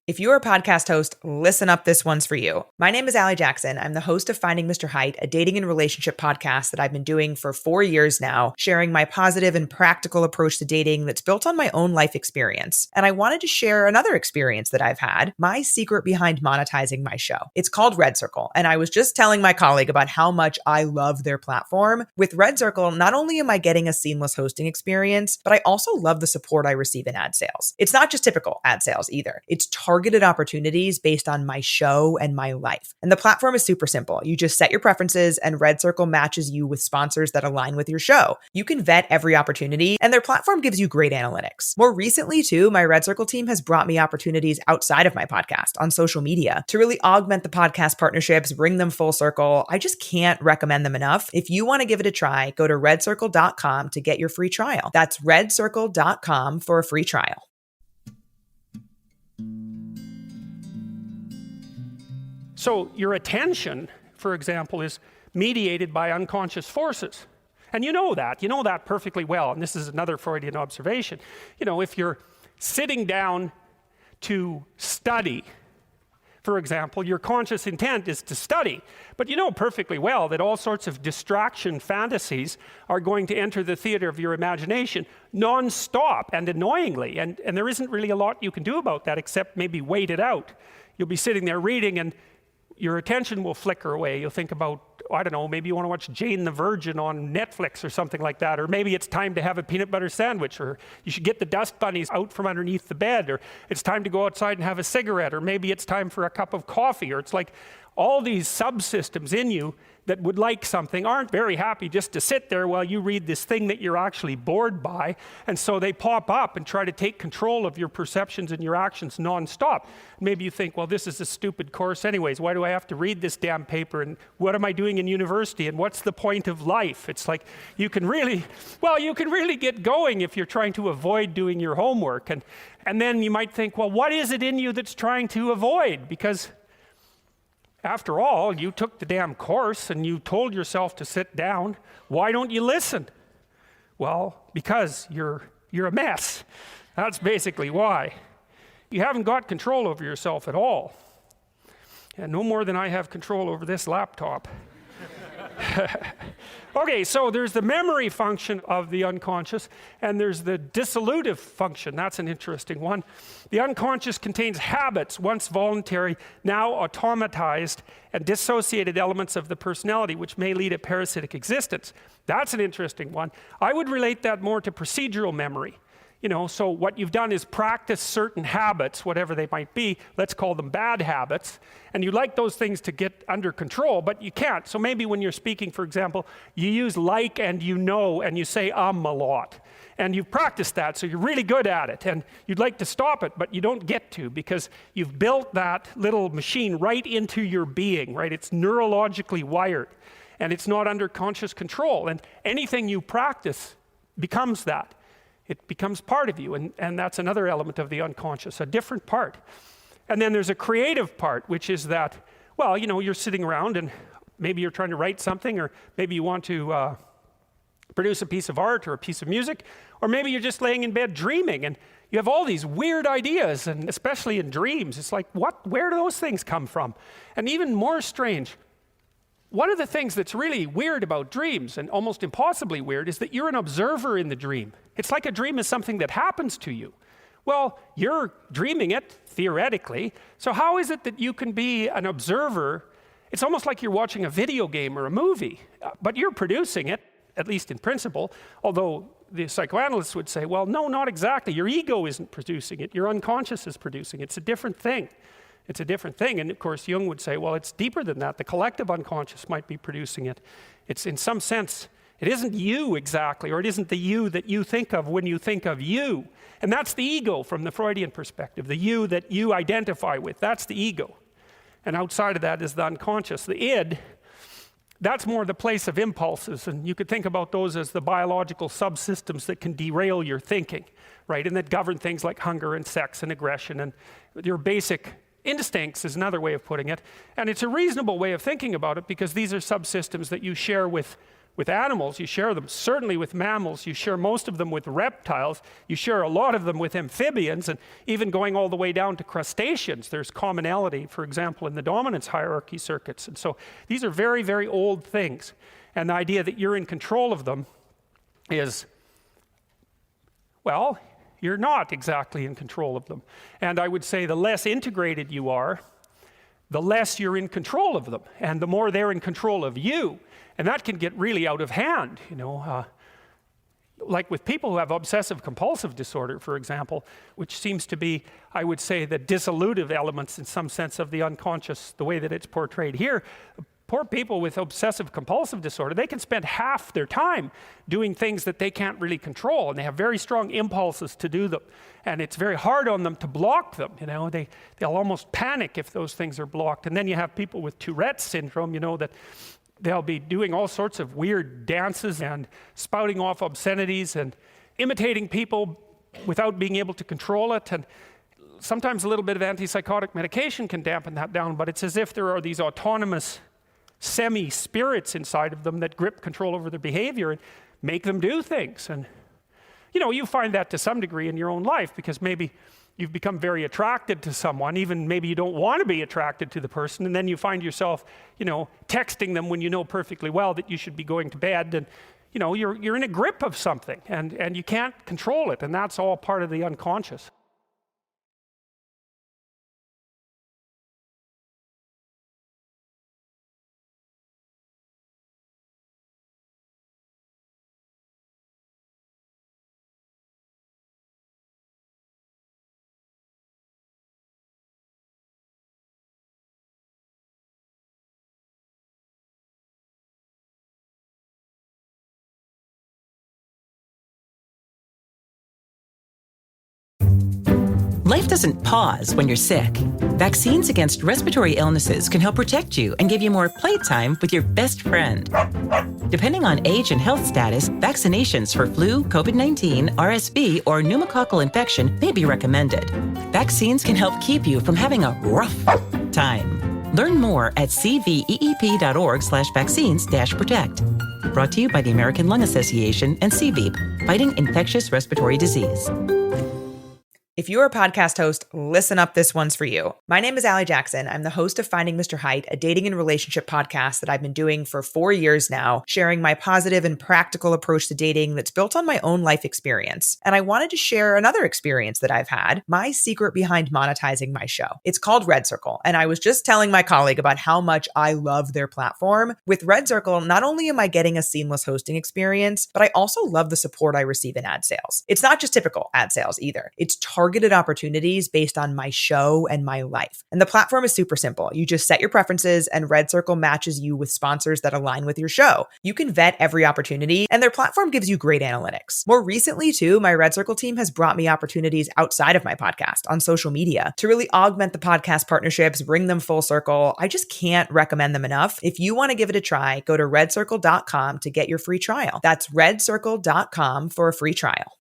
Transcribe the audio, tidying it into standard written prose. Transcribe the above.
If you're a podcast host, listen up, this one's for you. My name is Allie Jackson. I'm the host of Finding Mr. Height, a dating and relationship podcast that I've been doing for 4 years now, sharing my positive and practical approach to dating that's built on my own life experience. And I wanted to share another experience that I've had, my secret behind monetizing my show. It's called Red Circle, and I was just telling my colleague about how much I love their platform. With Red Circle, not only am I getting a seamless hosting experience, but I also love the support I receive in ad sales. It's not just typical ad sales either. It's targeted opportunities based on my show and my life. And the platform is super simple. You just set your preferences and Red Circle matches you with sponsors that align with your show. You can vet every opportunity and their platform gives you great analytics. More recently too, my Red Circle team has brought me opportunities outside of my podcast on social media to really augment the podcast partnerships, bring them full circle. I just can't recommend them enough. If you want to give it a try, go to redcircle.com to get your free trial. That's redcircle.com for a free trial. So your attention, for example, is mediated by unconscious forces. And you know that perfectly well. And this is another Freudian observation. You know, if you're sitting down to study, for example, your conscious intent is to study. But you know perfectly well that all sorts of distraction fantasies are going to enter the theater of your imagination non-stop and annoyingly. And there isn't really a lot you can do about that except maybe wait it out. You'll be sitting there reading and your attention will flicker away. You'll think about, I don't know, maybe you want to watch Jane the Virgin on Netflix or something like that, or maybe it's time to have a peanut butter sandwich, or you should get the dust bunnies out from underneath the bed, or it's time to go outside and have a cigarette, or maybe it's time for a cup of coffee, or it's like all these subsystems in you that would like something aren't very happy just to sit there while you read this thing that you're actually bored by, and so they pop up and try to take control of your perceptions and your actions nonstop. Maybe you think, well, this is a stupid course anyways. Why do I have to read this damn paper? And what am I doing in university? And what's the point of life? It's like you can really get going if you're trying to avoid doing your homework. And then you might think, well, what is it in you that's trying to avoid? Because after all, you took the damn course and you told yourself to sit down. Why don't you listen? Well, because you're a mess. That's basically why. You haven't got control over yourself at all. And no more than I have control over this laptop. Okay, so there's the memory function of the unconscious, and there's the dissolutive function. That's an interesting one. The unconscious contains habits, once voluntary, now automatized, and dissociated elements of the personality, which may lead a parasitic existence. That's an interesting one. I would relate that more to procedural memory. You know, so what you've done is practice certain habits, whatever they might be. Let's call them bad habits. And you like those things to get under control, but you can't. So maybe when you're speaking, for example, you use like and you know, and you say a lot. And you've practiced that, so you're really good at it. And you'd like to stop it, but you don't get to because you've built that little machine right into your being, right? It's neurologically wired, and it's not under conscious control. And anything you practice becomes that. It becomes part of you, and that's another element of the unconscious, a different part. And then there's a creative part, which is that, well, you know, you're sitting around and maybe you're trying to write something, or maybe you want to produce a piece of art or a piece of music, or maybe you're just laying in bed dreaming, and you have all these weird ideas, and especially in dreams, it's like, where do those things come from? And even more strange, one of the things that's really weird about dreams, and almost impossibly weird, is that you're an observer in the dream. It's like a dream is something that happens to you. Well, you're dreaming it, theoretically, so how is it that you can be an observer? It's almost like you're watching a video game or a movie, but you're producing it, at least in principle, although the psychoanalysts would say, well, no, not exactly. Your ego isn't producing it. Your unconscious is producing it. It's a different thing. It's a different thing. And of course, Jung would say, well, it's deeper than that. The collective unconscious might be producing it. It's in some sense, it isn't you exactly, or it isn't the you that you think of when you think of you. And that's the ego from the Freudian perspective, the you that you identify with. That's the ego. And outside of that is the unconscious. The id, that's more the place of impulses. And you could think about those as the biological subsystems that can derail your thinking, right? And that govern things like hunger and sex and aggression and your basic instincts is another way of putting it. And it's a reasonable way of thinking about it because these are subsystems that you share with with animals, you share them certainly with mammals, you share most of them with reptiles, you share a lot of them with amphibians, and even going all the way down to crustaceans, there's commonality, for example, in the dominance hierarchy circuits. And so these are very, very old things. And the idea that you're in control of them is, well, you're not exactly in control of them. And I would say the less integrated you are, the less you're in control of them, and the more they're in control of you. And that can get really out of hand, like with people who have obsessive compulsive disorder, for example, which seems to be, I would say, the dissolutive elements in some sense of the unconscious, the way that it's portrayed here. Poor people with obsessive compulsive disorder, they can spend half their time doing things that they can't really control, and they have very strong impulses to do them. And it's very hard on them to block them, they'll almost panic if those things are blocked. And then you have people with Tourette's syndrome, that they'll be doing all sorts of weird dances and spouting off obscenities and imitating people without being able to control it. And sometimes a little bit of antipsychotic medication can dampen that down, but it's as if there are these autonomous semi-spirits inside of them that grip control over their behavior and make them do things. And you find that to some degree in your own life, because maybe you've become very attracted to someone, even maybe you don't want to be attracted to the person, and then you find yourself, texting them when you know perfectly well that you should be going to bed, and you're in a grip of something, and you can't control it, and that's all part of the unconscious. Life doesn't pause when you're sick. Vaccines against respiratory illnesses can help protect you and give you more playtime with your best friend. Depending on age and health status, vaccinations for flu, COVID-19, RSV, or pneumococcal infection may be recommended. Vaccines can help keep you from having a rough time. Learn more at cveep.org/vaccines-protect. Brought to you by the American Lung Association and CVEEP, fighting infectious respiratory disease. If you're a podcast host, listen up, this one's for you. My name is Allie Jackson. I'm the host of Finding Mr. Height, a dating and relationship podcast that I've been doing for 4 years now, sharing my positive and practical approach to dating that's built on my own life experience. And I wanted to share another experience that I've had, my secret behind monetizing my show. It's called Red Circle, and I was just telling my colleague about how much I love their platform. With Red Circle, not only am I getting a seamless hosting experience, but I also love the support I receive in ad sales. It's not just typical ad sales either. It's targeted opportunities based on my show and my life. And the platform is super simple. You just set your preferences and Red Circle matches you with sponsors that align with your show. You can vet every opportunity and their platform gives you great analytics. More recently too, my Red Circle team has brought me opportunities outside of my podcast on social media to really augment the podcast partnerships, bring them full circle. I just can't recommend them enough. If you want to give it a try, go to redcircle.com to get your free trial. That's redcircle.com for a free trial.